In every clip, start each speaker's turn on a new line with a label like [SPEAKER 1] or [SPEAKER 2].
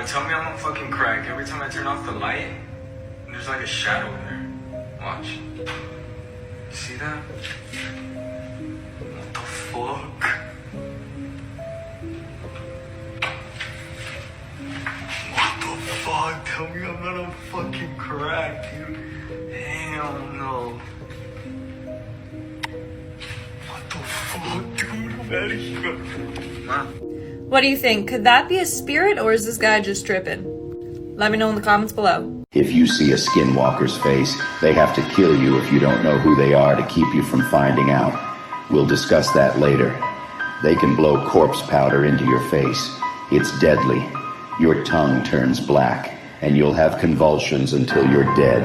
[SPEAKER 1] tell me I'm on fucking crack. Every time I turn off the light, there's like a shadow there. Watch. See that? What the fuck? What the fuck? Tell me I'm not on fucking crack, dude. Hell no. What the fuck, dude? I'm out of here.
[SPEAKER 2] What do you think? Could that be a spirit, or is this guy just tripping? Let me know in the comments below.
[SPEAKER 3] If you see a skinwalker's face, they have to kill you if you don't know who they are to keep you from finding out. We'll discuss that later. They can blow corpse powder into your face. It's deadly. Your tongue turns black, and you'll have convulsions until you're dead.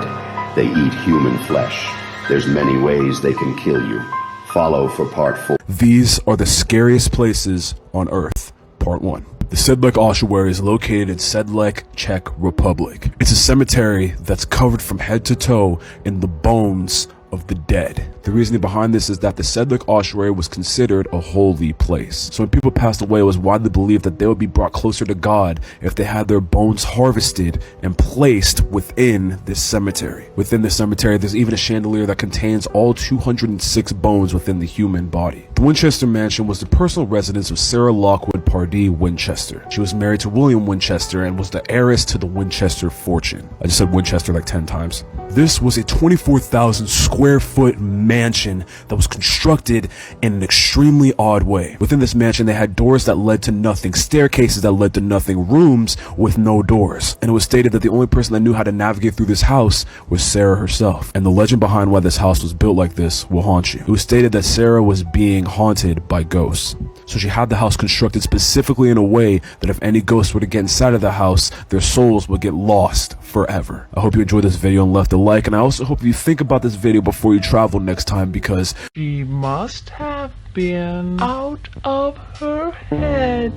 [SPEAKER 3] They eat human flesh. There's many ways they can kill you. Follow for part 4.
[SPEAKER 4] These are the scariest places on Earth. Part 1. The Sedlec ossuary is located in Sedlec, Czech Republic. It's a cemetery that's covered from head to toe in the bones of the dead. The reasoning behind this is that the Sedlec ossuary was considered a holy place. So when people passed away, it was widely believed that they would be brought closer to God if they had their bones harvested and placed within this cemetery. Within the cemetery, there's even a chandelier that contains all 206 bones within the human body. The Winchester Mansion was the personal residence of Sarah Lockwood Pardee Winchester. She was married to William Winchester and was the heiress to the Winchester fortune. I just said Winchester like 10 times. This was a 24,000 square foot mansion that was constructed in an extremely odd way. Within this mansion, they had doors that led to nothing, staircases that led to nothing, rooms with no doors. And it was stated that the only person that knew how to navigate through this house was Sarah herself. And the legend behind why this house was built like this will haunt you. It was stated that Sarah was being haunted by ghosts. So she had the house constructed specifically in a way that if any ghosts were to get inside of the house, their souls would get lost forever. I hope you enjoyed this video and left a like, and I also hope you think about this video before you travel next time, because
[SPEAKER 5] she must have been out of her head.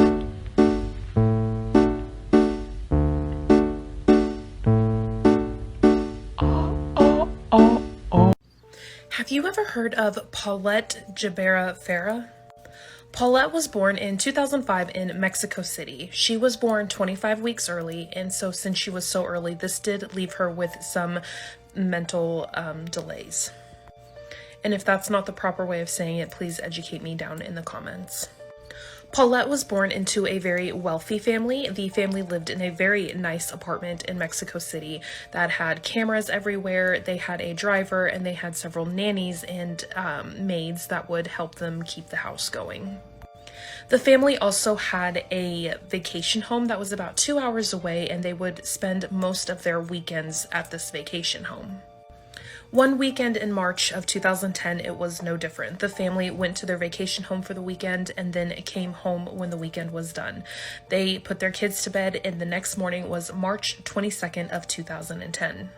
[SPEAKER 2] Have you ever heard of Paulette Jabera Farah? Paulette was born in 2005 in Mexico City. She was born 25 weeks early, and so since she was so early, this did leave her with some mental delays. And if that's not the proper way of saying it, please educate me down in the comments. Paulette was born into a very wealthy family. The family lived in a very nice apartment in Mexico City that had cameras everywhere. They had a driver, and they had several nannies and maids that would help them keep the house going. The family also had a vacation home that was about 2 hours away, and they would spend most of their weekends at this vacation home. One weekend in March of 2010, it was no different. The family went to their vacation home for the weekend and then came home when the weekend was done. They put their kids to bed, and the next morning was March 22nd of 2010.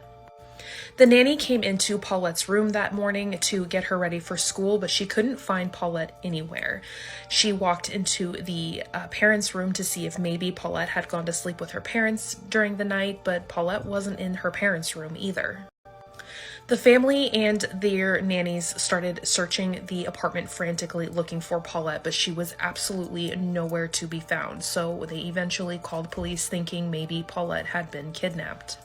[SPEAKER 2] The nanny came into Paulette's room that morning to get her ready for school, but she couldn't find Paulette anywhere. She walked into the parents' room to see if maybe Paulette had gone to sleep with her parents during the night, but Paulette wasn't in her parents' room either. The family and their nannies started searching the apartment frantically looking for Paulette, but she was absolutely nowhere to be found. So they eventually called police thinking maybe Paulette had been kidnapped.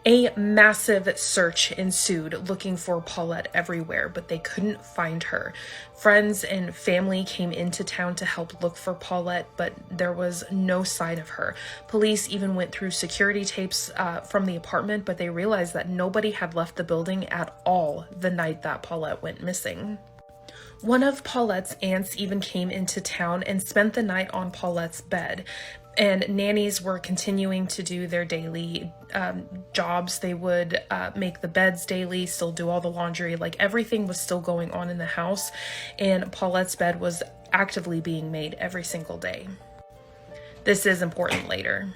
[SPEAKER 2] A massive search ensued looking for Paulette everywhere, but they couldn't find her. Friends and family came into town to help look for Paulette, but there was no sign of her. Police even went through security tapes from the apartment, but they realized that nobody had left the building at all the night that Paulette went missing. One of Paulette's aunts even came into town and spent the night on Paulette's bed. And nannies were continuing to do their daily jobs. They would make the beds daily, still do all the laundry, like everything was still going on in the house. And Paulette's bed was actively being made every single day. This is important later.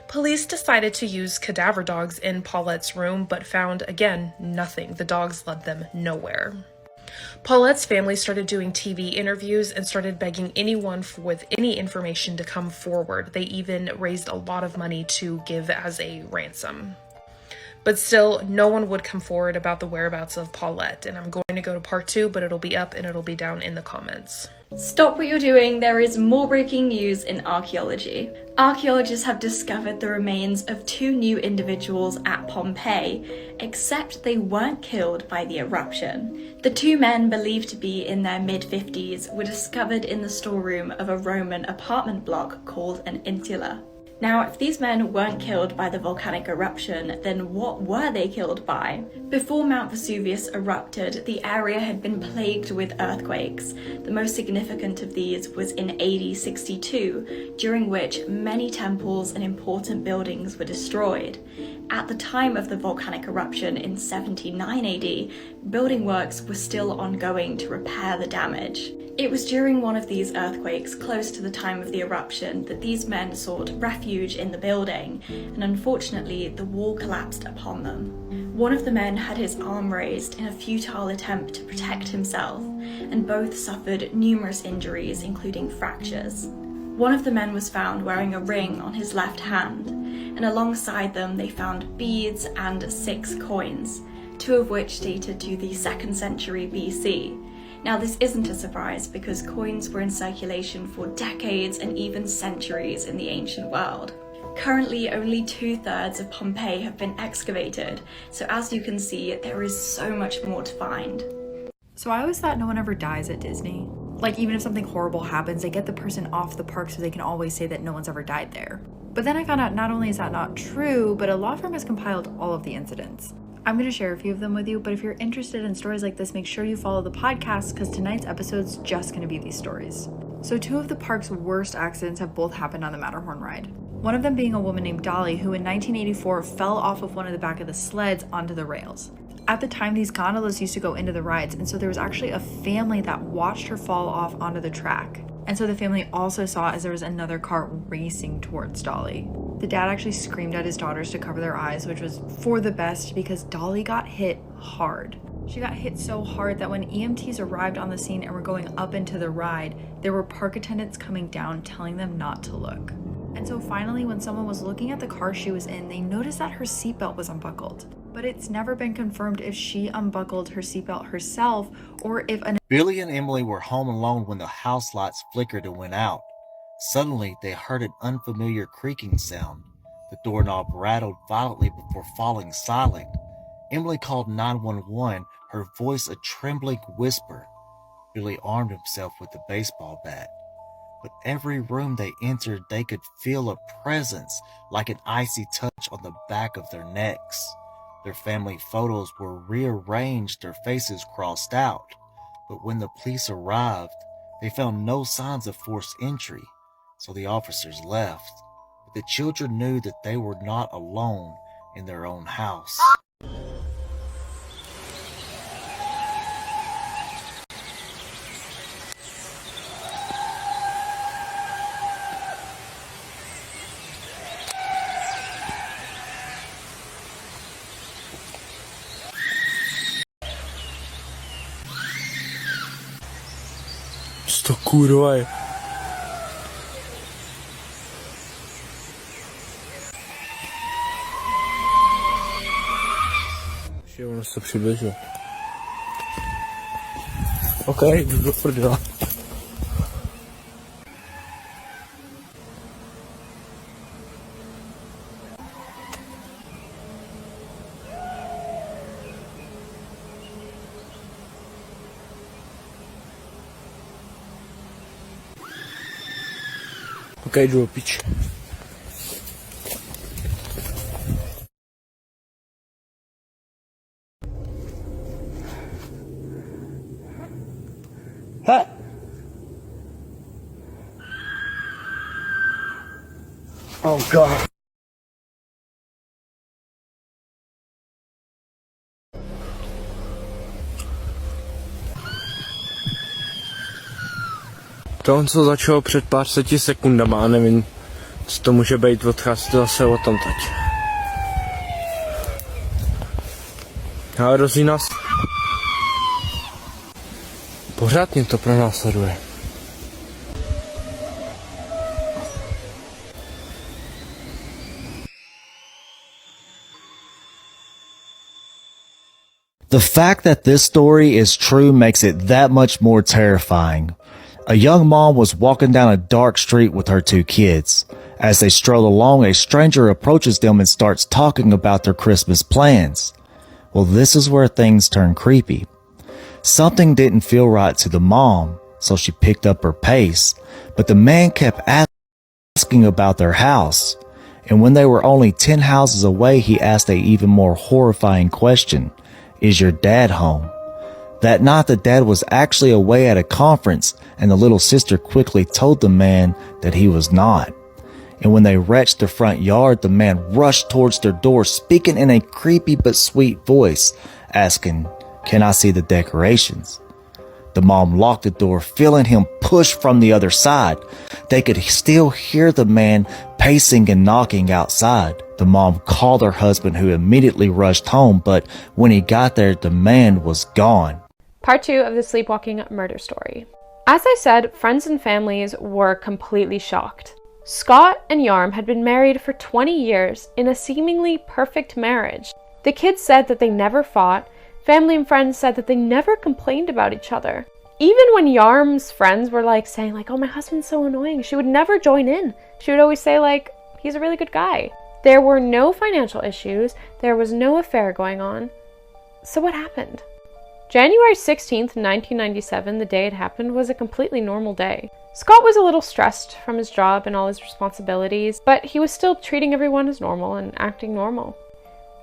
[SPEAKER 2] Police decided to use cadaver dogs in Paulette's room, but found, again, nothing. The dogs led them nowhere. Paulette's family started doing TV interviews and started begging anyone with any information to come forward. They even raised a lot of money to give as a ransom. But still, no one would come forward about the whereabouts of Paulette. And I'm going to go to part 2, but it'll be up and it'll be down in the comments.
[SPEAKER 6] Stop what you're doing, there is more breaking news in archaeology. Archaeologists have discovered the remains of 2 new individuals at Pompeii, except they weren't killed by the eruption. The 2 men, believed to be in their mid-50s, were discovered in the storeroom of a Roman apartment block called an insula. Now, if these men weren't killed by the volcanic eruption, then what were they killed by? Before Mount Vesuvius erupted, the area had been plagued with earthquakes. The most significant of these was in AD 62, during which many temples and important buildings were destroyed. At the time of the volcanic eruption in 79 AD, building works were still ongoing to repair the damage. It was during one of these earthquakes, close to the time of the eruption, that these men sought refuge in the building, and unfortunately, the wall collapsed upon them. One of the men had his arm raised in a futile attempt to protect himself, and both suffered numerous injuries, including fractures. One of the men was found wearing a ring on his left hand, and alongside them they found beads and 6 coins, 2 of which dated to the 2nd century BC. Now, this isn't a surprise because coins were in circulation for decades and even centuries in the ancient world. Currently, only 2/3 of Pompeii have been excavated, so as you can see, there is so much more to find.
[SPEAKER 7] So I always thought no one ever dies at Disney. Like, even if something horrible happens, they get the person off the park so they can always say that no one's ever died there. But then I found out not only is that not true, but a law firm has compiled all of the incidents. I'm going to share a few of them with you, but if you're interested in stories like this, make sure you follow the podcast because tonight's episode's just going to be these stories. So 2 of the park's worst accidents have both happened on the Matterhorn ride. One of them being a woman named Dolly, who in 1984 fell off of one of the back of the sleds onto the rails. At the time, these gondolas used to go into the rides, and so there was actually a family that watched her fall off onto the track. And so the family also saw as there was another car racing towards Dolly. The dad actually screamed at his daughters to cover their eyes, which was for the best because Dolly got hit hard. She got hit so hard that when EMTs arrived on the scene and were going up into the ride, there were park attendants coming down telling them not to look. And so finally, when someone was looking at the car she was in, they noticed that her seatbelt was unbuckled. But it's never been confirmed if she unbuckled her seatbelt herself or if an
[SPEAKER 8] Billy and Emily were home alone when the house lights flickered and went out. Suddenly, they heard an unfamiliar creaking sound. The doorknob rattled violently before falling silent. Emily called 911, her voice a trembling whisper. Billy armed himself with a baseball bat. But every room they entered, they could feel a presence, like an icy touch on the back of their necks. Their family photos were rearranged, their faces crossed out. But when the police arrived, they found no signs of forced entry, so the officers left. But the children knew that they were not alone in their own house.
[SPEAKER 4] To kurwa je. Ještě ono se přibližuje. OK, jdu do prdela. OK, jdu do piči. He! Oh God. To, co začalo před pár sekundama, nevím, co to může být, odchází to zase o tom teď. Ale hrozí nás. Pořád mě to pronásleduje.
[SPEAKER 8] The fact that this story is true makes it that much more terrifying. A young mom was walking down a dark street with her 2 kids. As they stroll along, a stranger approaches them and starts talking about their Christmas plans. Well, this is where things turn creepy. Something didn't feel right to the mom, so she picked up her pace, but the man kept asking about their house. And when they were only 10 houses away, he asked a even more horrifying question. Is your dad home? That night, the dad was actually away at a conference, and the little sister quickly told the man that he was not. And when they reached the front yard, the man rushed towards their door, speaking in a creepy but sweet voice, asking, "Can I see the decorations?" The mom locked the door, feeling him push from the other side. They could still hear the man pacing and knocking outside. The mom called her husband, who immediately rushed home, but when he got there, the man was gone.
[SPEAKER 9] Part 2 of the sleepwalking murder story. As I said, friends and families were completely shocked. Scott and Yarm had been married for 20 years in a seemingly perfect marriage. The kids said that they never fought. Family and friends said that they never complained about each other. Even when Yarm's friends were saying oh, my husband's so annoying, she would never join in. She would always say he's a really good guy. There were no financial issues. There was no affair going on. So what happened? January 16th, 1997, the day it happened, was a completely normal day. Scott was a little stressed from his job and all his responsibilities, but he was still treating everyone as normal and acting normal.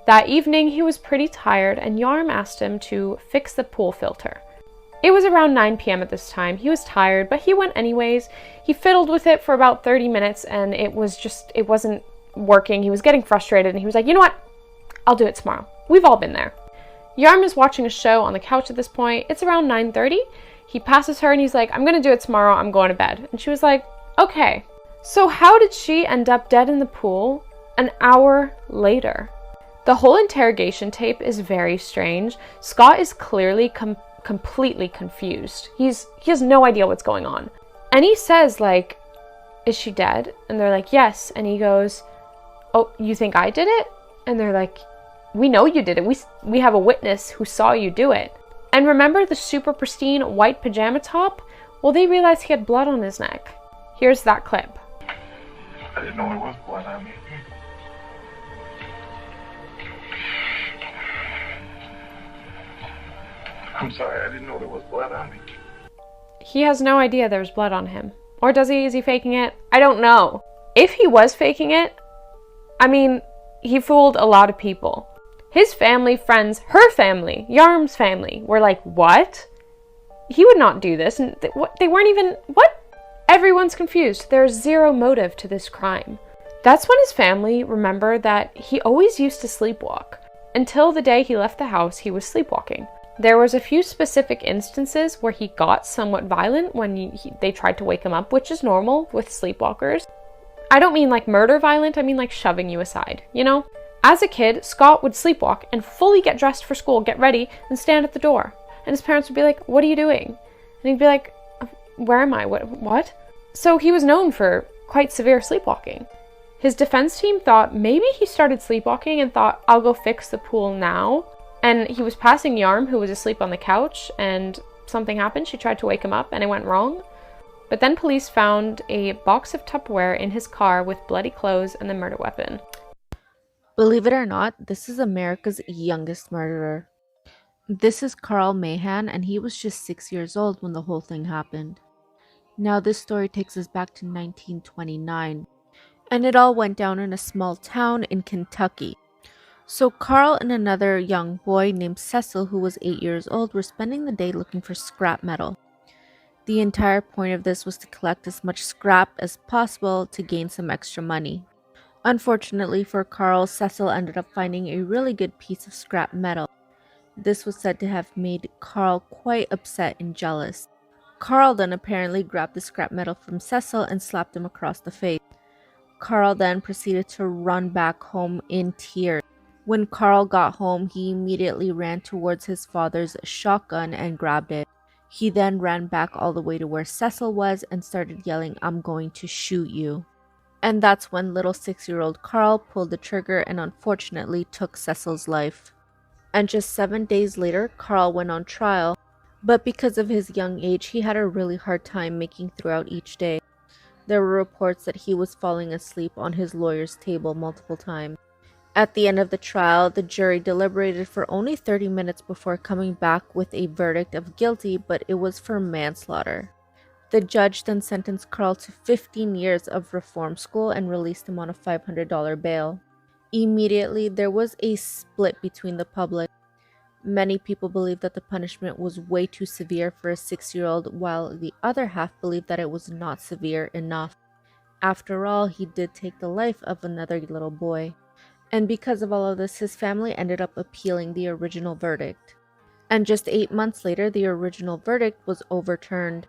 [SPEAKER 9] That evening, he was pretty tired, and Yarm asked him to fix the pool filter. It was around 9 p.m. at this time. He was tired, but he went anyways. He fiddled with it for about 30 minutes, and it wasn't working. He was getting frustrated, and he was like, you know what? I'll do it tomorrow. We've all been there. Yarm is watching a show on the couch at this point. It's around 9:30. He passes her, and he's like, I'm going to do it tomorrow. I'm going to bed. And she was like, okay. So how did she end up dead in the pool an hour later? The whole interrogation tape is very strange. Scott is clearly completely confused. He has no idea what's going on. And he says, is she dead? And they're like, yes. And he goes, oh, you think I did it? And they're like, we know you did it. We have a witness who saw you do it. And remember the super pristine white pajama top? Well, they realized he had blood on his neck. Here's that clip.
[SPEAKER 5] I didn't know there was blood on me. I'm sorry, I didn't know there was blood on me.
[SPEAKER 9] He has no idea there's blood on him. Or does he? Is he faking it? I don't know. If he was faking it, he fooled a lot of people. His family, friends, her family, Yarm's family were like, what? He would not do this. And they weren't even, what? Everyone's confused. There's zero motive to this crime. That's when his family remembered that he always used to sleepwalk. Until the day he left the house, he was sleepwalking. There was a few specific instances where he got somewhat violent when they tried to wake him up, which is normal with sleepwalkers. I don't mean murder violent, I mean shoving you aside, you know? As a kid, Scott would sleepwalk and fully get dressed for school, get ready, and stand at the door. And his parents would be like, what are you doing? And he'd be like, where am I? What? So he was known for quite severe sleepwalking. His defense team thought maybe he started sleepwalking and thought, I'll go fix the pool now. And he was passing Yarm, who was asleep on the couch, and something happened. She tried to wake him up, and it went wrong. But then police found a box of Tupperware in his car with bloody clothes and the murder weapon.
[SPEAKER 10] Believe it or not, this is America's youngest murderer. This is Carl Mahan, and he was just 6 years old when the whole thing happened. Now this story takes us back to 1929, and it all went down in a small town in Kentucky. So Carl and another young boy named Cecil, who was 8 years old, were spending the day looking for scrap metal. The entire point of this was to collect as much scrap as possible to gain some extra money. Unfortunately for Carl, Cecil ended up finding a really good piece of scrap metal. This was said to have made Carl quite upset and jealous. Carl then apparently grabbed the scrap metal from Cecil and slapped him across the face. Carl then proceeded to run back home in tears. When Carl got home, he immediately ran towards his father's shotgun and grabbed it. He then ran back all the way to where Cecil was and started yelling, "I'm going to shoot you." And that's when little 6-year-old Carl pulled the trigger and unfortunately took Cecil's life. And just 7 days later, Carl went on trial. But because of his young age, he had a really hard time making throughout each day. There were reports that he was falling asleep on his lawyer's table multiple times. At the end of the trial, the jury deliberated for only 30 minutes before coming back with a verdict of guilty, but it was for manslaughter. The judge then sentenced Carl to 15 years of reform school and released him on a $500 bail. Immediately, there was a split between the public. Many people believed that the punishment was way too severe for a 6-year-old, while the other half believed that it was not severe enough. After all, he did take the life of another little boy. And because of all of this, his family ended up appealing the original verdict. And just 8 months later, the original verdict was overturned,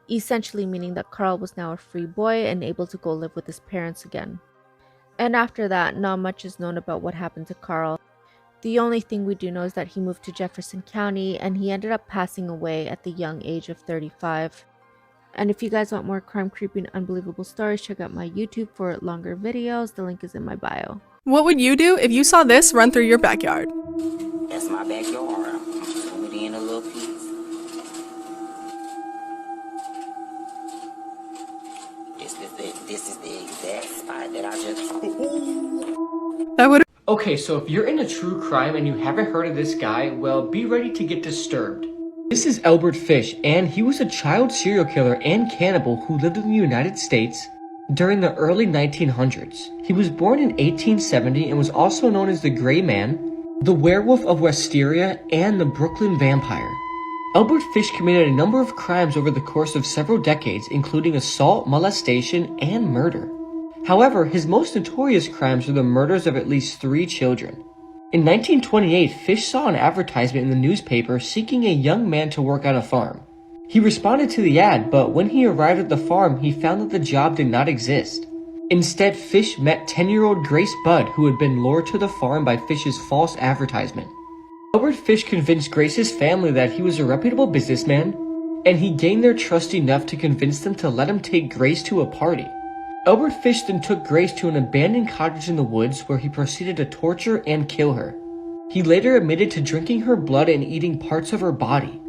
[SPEAKER 10] essentially meaning that Carl was now a free boy and able to go live with his parents again. And after that, not much is known about what happened to Carl. The only thing we do know is that he moved to Jefferson County and he ended up passing away at the young age of 35. And if you guys want more crime, creepy, and unbelievable stories, check out my YouTube for longer videos. The link is in my bio.
[SPEAKER 11] What would you do if you saw this run through your backyard?
[SPEAKER 12] That's my backyard. I'm zoom it in a little piece. This is the exact spot that I just...
[SPEAKER 11] That would.
[SPEAKER 13] Okay, so if you're into true crime and you haven't heard of this guy, well, be ready to get disturbed. This is Albert Fish, and he was a child serial killer and cannibal who lived in the United States during the early 1900s. He was born in 1870 and was also known as the Gray Man, the Werewolf of Wisteria, and the Brooklyn Vampire. Albert Fish committed a number of crimes over the course of several decades, including assault, molestation, and murder. However, his most notorious crimes were the murders of at least 3 children. In 1928, Fish saw an advertisement in the newspaper seeking a young man to work on a farm. He responded to the ad, but when he arrived at the farm, he found that the job did not exist. Instead, Fish met 10-year-old Grace Budd, who had been lured to the farm by Fish's false advertisement. Albert Fish convinced Grace's family that he was a reputable businessman, and he gained their trust enough to convince them to let him take Grace to a party. Albert Fish then took Grace to an abandoned cottage in the woods where he proceeded to torture and kill her. He later admitted to drinking her blood and eating parts of her body.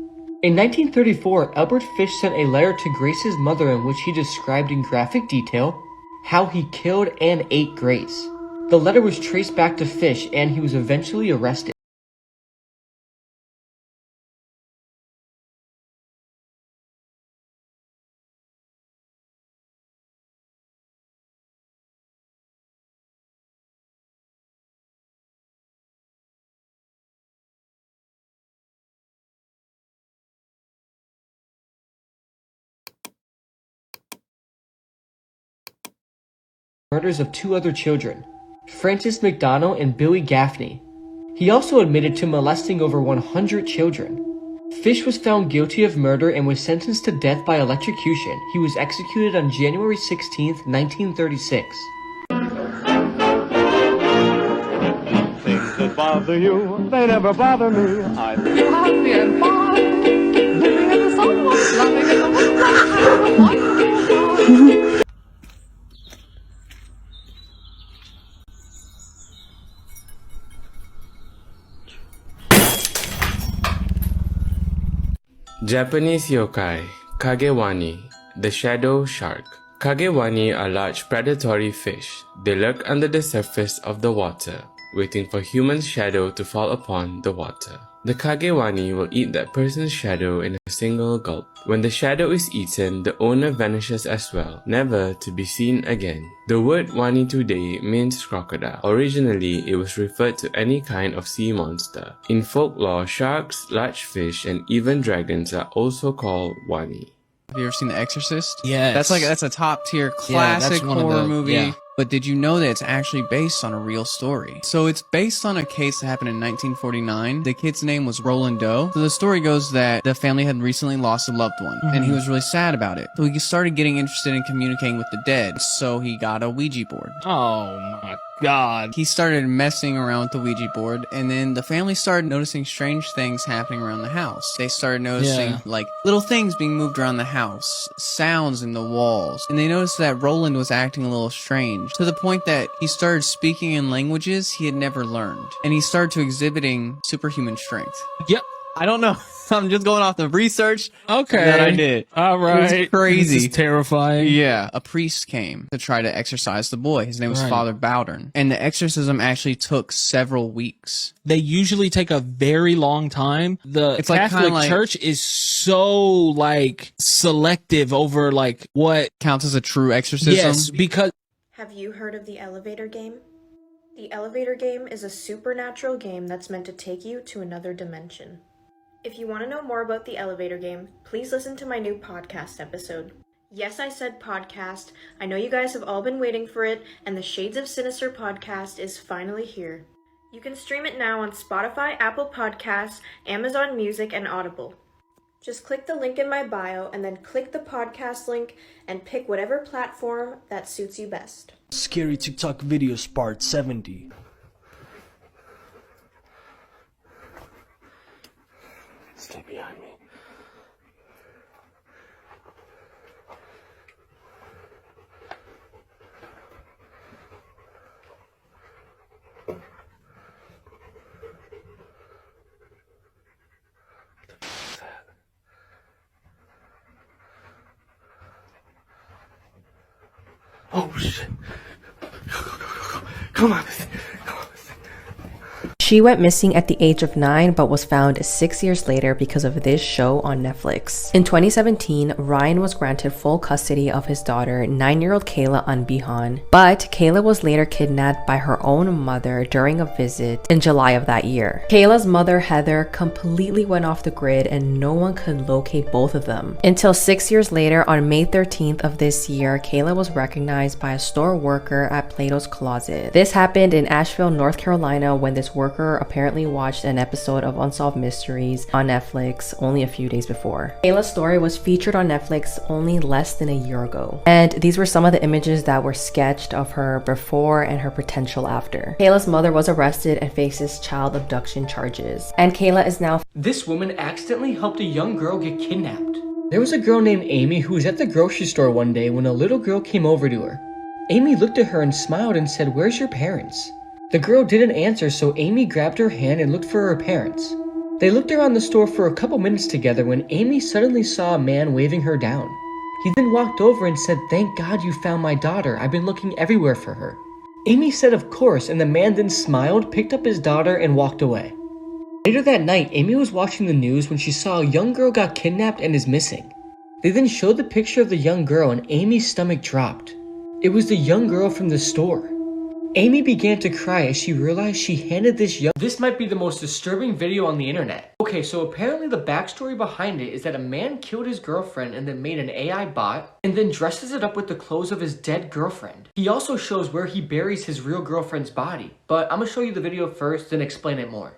[SPEAKER 13] In 1934, Albert Fish sent a letter to Grace's mother in which he described in graphic detail how he killed and ate Grace. The letter was traced back to Fish and he was eventually arrested. Murders of 2 other children, Francis McDonald and Billy Gaffney. He also admitted to molesting over 100 children. Fish was found guilty of murder and was sentenced to death by electrocution. He was executed on January 16, 1936.
[SPEAKER 5] Things that bother you, they never bother me. I feel happy and fine. Living in the sunlight, loving in the moonlight, having a wonderful time.
[SPEAKER 14] Japanese yokai, Kagewani, the shadow shark. Kagewani are large predatory fish. They lurk under the surface of the water, waiting for human shadow to fall upon the water. The Kagewani will eat that person's shadow in a single gulp. When the shadow is eaten, the owner vanishes as well, never to be seen again. The word wani today means crocodile. Originally, it was referred to any kind of sea monster. In folklore, sharks, large fish, and even dragons are also called wani.
[SPEAKER 15] Have you ever seen The Exorcist?
[SPEAKER 16] Yeah,
[SPEAKER 15] that's a top tier classic horror movie.
[SPEAKER 16] Yeah.
[SPEAKER 15] But did you know that it's actually based on a real story? So it's based on a case that happened in 1949. The kid's name was Roland Doe. So the story goes that the family had recently lost a loved one, and he was really sad about it. So he started getting interested in communicating with the dead. So he got a Ouija board.
[SPEAKER 16] Oh my god.
[SPEAKER 15] He started messing around with the Ouija board, and then the family started noticing strange things happening around the house. They started noticing like little things being moved around the house, sounds in the walls, and they noticed that Roland was acting a little strange, to the point that he started speaking in languages he had never learned, and he started to exhibiting superhuman strength.
[SPEAKER 16] Yep.
[SPEAKER 15] I don't know. I'm just going off the research
[SPEAKER 16] Okay.
[SPEAKER 15] that I did.
[SPEAKER 16] All right.
[SPEAKER 15] It was crazy.
[SPEAKER 16] This is terrifying.
[SPEAKER 15] Yeah. A priest came to try to exorcise the boy. His name was
[SPEAKER 16] Right.
[SPEAKER 15] Father Bowdern. And the exorcism actually took several weeks.
[SPEAKER 16] They usually take a very long time. The
[SPEAKER 15] It's like
[SPEAKER 16] Catholic
[SPEAKER 15] kinda like-
[SPEAKER 16] Church is so like selective over like what
[SPEAKER 15] Counts as a true exorcism.
[SPEAKER 16] Yes, because
[SPEAKER 2] Have you heard of the elevator game? The elevator game is a supernatural game that's meant to take you to another dimension. If you want to know more about the elevator game, please listen to my new podcast episode. Yes, I said podcast. I know you guys have all been waiting for it, and the Shades of Sinister podcast is finally here. You can stream it now on Spotify, Apple Podcasts, Amazon Music, and Audible. Just click the link in my bio and then click the podcast link and pick whatever platform that suits you best.
[SPEAKER 17] Scary TikTok videos part 70. Stay behind me. Oh shit. Go. Come on.
[SPEAKER 18] She went missing at the age of 9 but was found 6 years later because of this show on Netflix. In 2017, Ryan was granted full custody of his daughter, 9-year-old Kayla Unbehan, but Kayla was later kidnapped by her own mother during a visit in July of that year. Kayla's mother, Heather, completely went off the grid and no one could locate both of them. Until 6 years later, on May 13th of this year, Kayla was recognized by a store worker at Plato's Closet. This happened in Asheville, North Carolina, when this worker apparently watched an episode of Unsolved Mysteries on Netflix only a few days before. Kayla's story was featured on Netflix only less than a year ago, and these were some of the images that were sketched of her before and her potential after. Kayla's mother was arrested and faces child abduction charges, and Kayla is now—
[SPEAKER 13] This woman accidentally helped a young girl get kidnapped. There was a girl named Amy who was at the grocery store one day when a little girl came over to her. Amy looked at her and smiled and said, "Where's your parents?" The girl didn't answer, so Amy grabbed her hand and looked for her parents. They looked around the store for a couple minutes together when Amy suddenly saw a man waving her down. He then walked over and said, "Thank God you found my daughter. I've been looking everywhere for her." Amy said of course, and the man then smiled, picked up his daughter, and walked away. Later that night, Amy was watching the news when she saw a young girl got kidnapped and is missing. They then showed the picture of the young girl and Amy's stomach dropped. It was the young girl from the store. Amy began to cry as she realized she handed This might be the most disturbing video on the internet. Okay, so apparently the backstory behind it is that a man killed his girlfriend and then made an AI bot and then dresses it up with the clothes of his dead girlfriend. He also shows where he buries his real girlfriend's body, but I'm gonna show you the video first, then explain it more.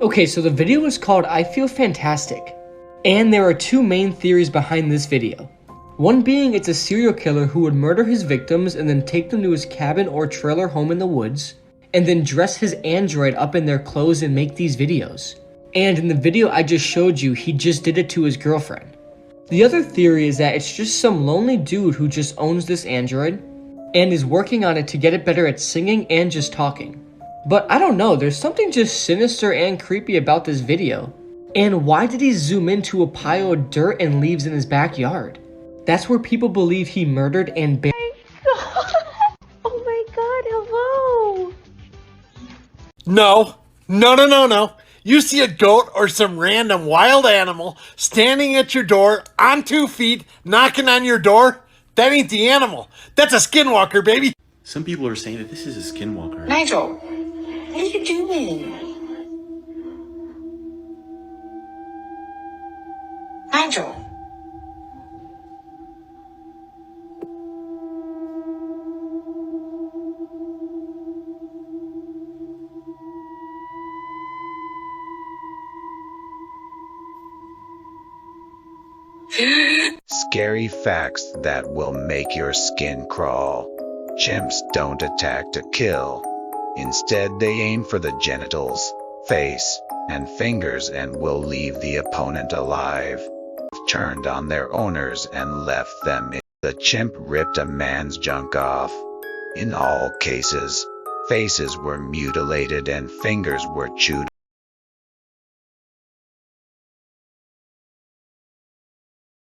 [SPEAKER 13] Okay, so the video is called I Feel Fantastic, and there are two main theories behind this video. One being it's a serial killer who would murder his victims and then take them to his cabin or trailer home in the woods, and then dress his android up in their clothes and make these videos. And in the video I just showed you, he just did it to his girlfriend. The other theory is that it's just some lonely dude who just owns this android and is working on it to get it better at singing and just talking. But I don't know, there's something just sinister and creepy about this video. And why did he zoom into a pile of dirt and leaves in his backyard? That's where people believe he murdered and buried.
[SPEAKER 10] Oh my god, hello!
[SPEAKER 17] No.
[SPEAKER 19] You see a goat or some random wild animal standing at your door on 2 feet, knocking on your door, that ain't the animal. That's a skinwalker, baby.
[SPEAKER 20] Some people are saying that this is a skinwalker.
[SPEAKER 12] Nigel, what are you doing? Nigel.
[SPEAKER 3] Scary facts that will make your skin crawl. Chimps don't attack to kill. Instead, they aim for the genitals, face, and fingers and will leave the opponent alive. Turned on their owners and left them. The chimp ripped a man's junk off. In all cases, faces were mutilated and fingers were chewed